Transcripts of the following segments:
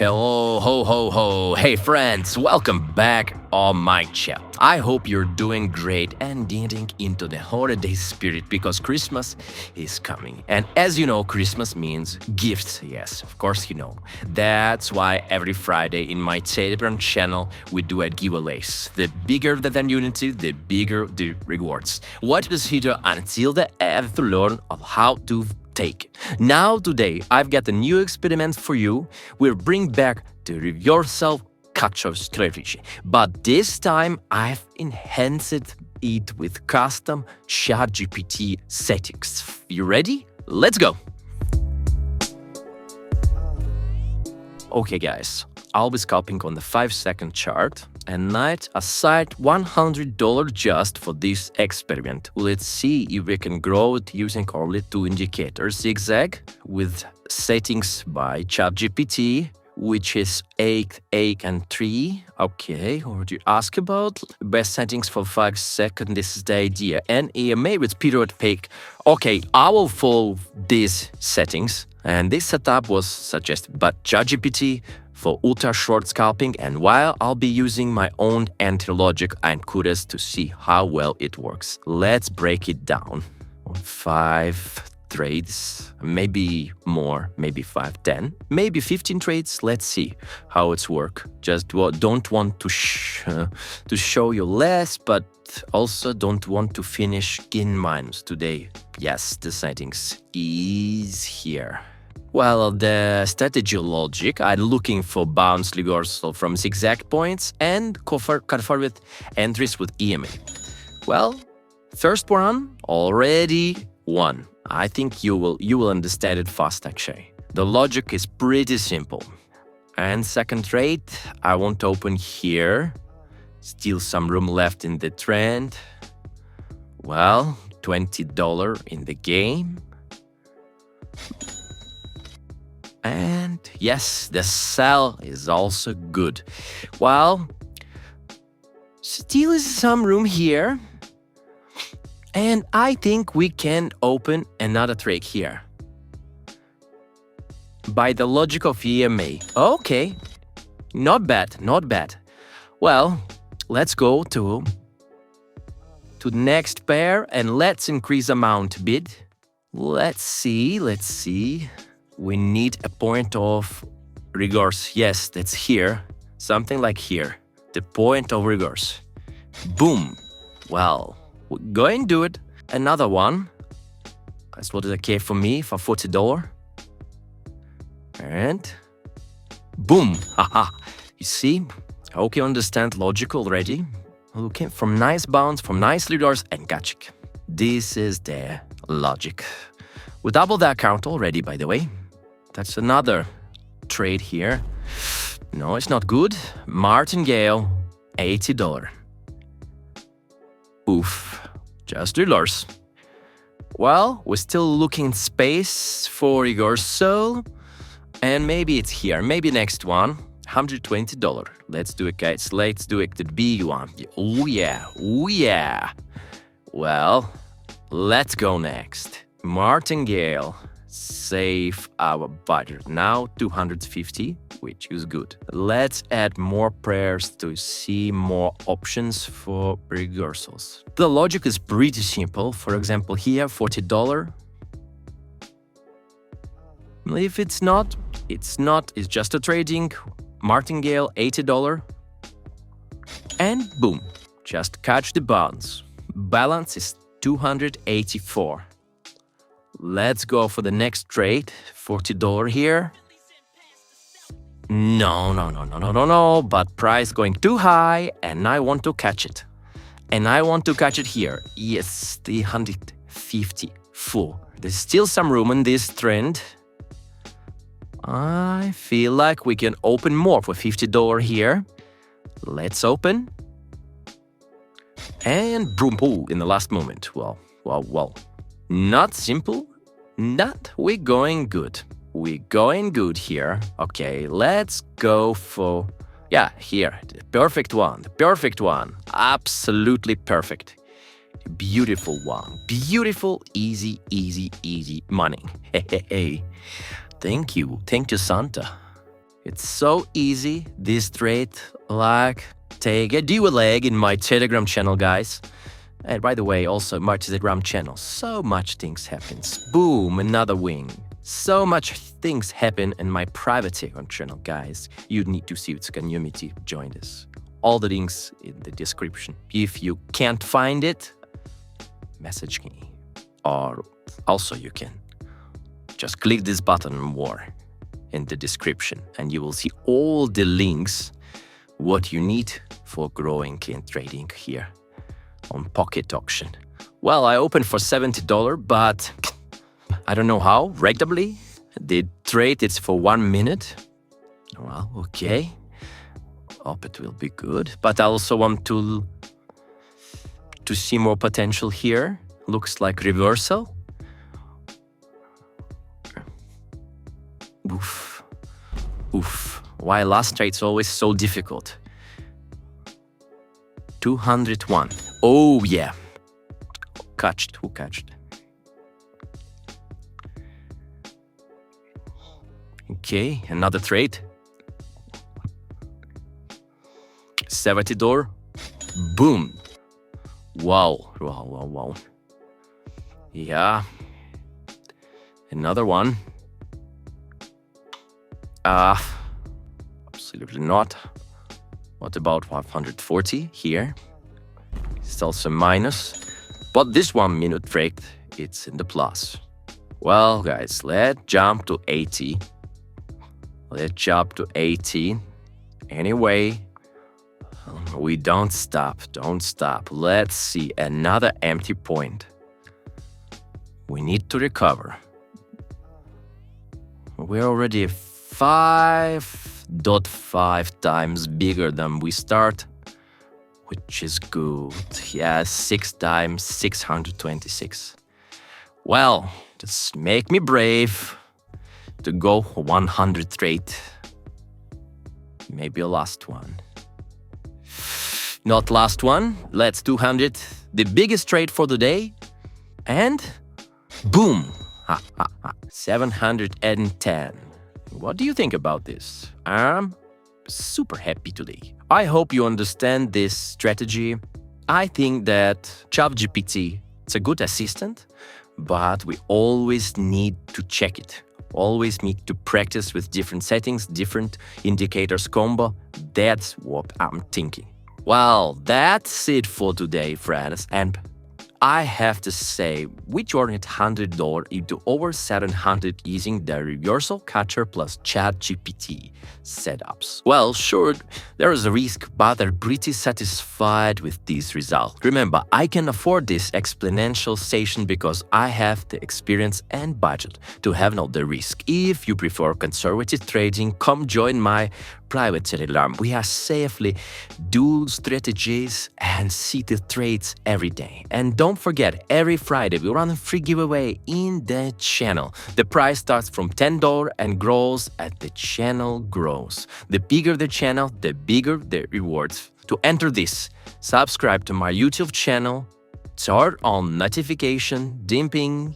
Hello, ho, ho, ho. Hey, friends, welcome back on my channel. I hope you're doing great and getting into the holiday spirit because Christmas is coming. And as you know, Christmas means gifts. Yes, of course you know. That's why every Friday in my Telegram channel, we do a giveaways. The bigger the community, the bigger the rewards. Watch this video until the end to learn of how to take. Now today I've got a new experiment for you. We'll bring back the reversal capture strategy, but this time I've enhanced it with custom ChatGPT settings. You ready? Let's go! Okay guys, I'll be scalping on the 5-second chart and I'd aside $100 just for this experiment. Let's see if we can grow it using only two indicators: ZigZag with settings by ChatGPT, which is 8, 8, and 3. Okay, what do you ask about? Best settings for 5 seconds, this is the idea. And EMA with period peak. Okay, I will follow these settings. And this setup was suggested by ChatGPT for ultra short scalping, and while I'll be using my own anti-logic and kudos to see how well it works. Let's break it down. 5 trades, maybe more, maybe 5, 10, maybe 15 trades. Let's see how it's work. Just don't want to show you less, but also don't want to finish in minus today. Yes, the settings is here. Well, the strategy logic, I'm looking for bounce reversal from ZigZag points and confirm with entries with EMA. Well, first one already won. I think you will understand it fast actually. The logic is pretty simple. And second trade, I want to open here. Still some room left in the trend. Well, $20 in the game. And yes, the sell is also good. Well, still is some room here. And I think we can open another trade here. By the logic of EMA. Okay, not bad, not bad. Well, let's go to the next pair and let's increase amount a bit. Let's see. We need a point of reverse. Yes, that's here. Something like here. The point of reverse. Boom. Well, we're going to do it. Another one. That's what is okay for me for $40. And boom. Haha. You see? I hope you understand logic already. Looking from nice bounce, from nice leaders and gotcha. This is the logic. We doubled the account already, by the way. That's another trade here. No, it's not good. Martingale, $80. Oof, just reverse. Well, we're still looking in space for reversal. And maybe it's here, maybe next one. $120. Let's do it, guys. Let's do it, the big one. Oh yeah, oh yeah. Well, let's go next. Martingale. Save our budget. Now 250, which is good. Let's add more pairs to see more options for reversals. The logic is pretty simple. For example, here $40. If it's not, it's just a trading. Martingale, $80. And boom, just catch the bounce. Balance is 284. Let's go for the next trade. $40 here. No. But price going too high and I want to catch it. And I want to catch it here. Yes, 350 full. There's still some room in this trend. I feel like we can open more for $50 here. Let's open. And boom, boom, in the last moment. Well. Not simple. We're going good. We're going good here. Okay, let's go for... Yeah, here. The perfect one. Absolutely perfect. Beautiful one. Beautiful, easy money. Hey. Thank you, Santa. It's so easy, this trade, like take a dual leg in my Telegram channel, guys. And by the way, also my Telegram channel, so much things happens. Boom, another wing. So much things happen in my private Telegram channel, guys. You need to see its community, join this. All the links in the description. If you can't find it, message me. Or also you can just click this button more in the description and you will see all the links what you need for growing in trading here on Pocket Auction. Well, I opened for $70, but I don't know how, randomly. The trade is for 1 minute. Well, okay. Hope it will be good. But I also want to see more potential here. Looks like reversal. Oof. Oof. Why last trade's always so difficult? 201. Oh, yeah. Catched. Who catched? Okay, another trade. $70. Boom. Wow. Wow, wow, wow. Yeah. Another one. Absolutely not. What about 540 here? It's also minus. But this 1 minute trade, it's in the plus. Well, guys, let's jump to 80. Let's jump to 80. Anyway, we don't stop. Don't stop. Let's see another empty point. We need to recover. We're already 5.5 times bigger than we start, which is good. Yeah, 6 times 626. Well, just make me brave to go 100 trade. Maybe a last one. Not last one. Let's 200. The biggest trade for the day. And boom. 710. What do you think about this? I'm super happy today. I hope you understand this strategy. I think that ChatGPT, it's a good assistant, but we always need to check it. Always need to practice with different settings, different indicators combo. That's what I'm thinking. Well, that's it for today, friends. And I have to say, we turned $100 into over 700 using the reversal catcher plus ChatGPT setups. Well, sure, there is a risk, but I'm pretty satisfied with this result. Remember, I can afford this exponential station because I have the experience and budget to have no the risk. If you prefer conservative trading, come join my private Telegram. We are safely do strategies and see the trades every day. And don't forget, every Friday we run a free giveaway in the channel. The price starts from $10 and grows as the channel grows. The bigger the channel, the bigger the rewards. To enter this, subscribe to my YouTube channel, turn on notification, dimping,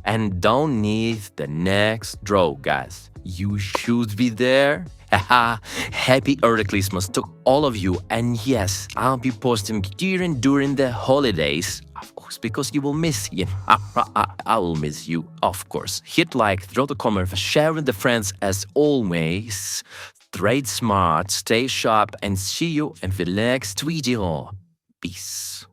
and don't need the next draw, guys. You should be there. Happy early Christmas to all of you, and yes, I'll be posting during the holidays, of course, because you will miss you. I will miss you, of course. Hit like, throw the comment, share with the friends as always. Trade smart, stay sharp, and see you in the next video. Peace.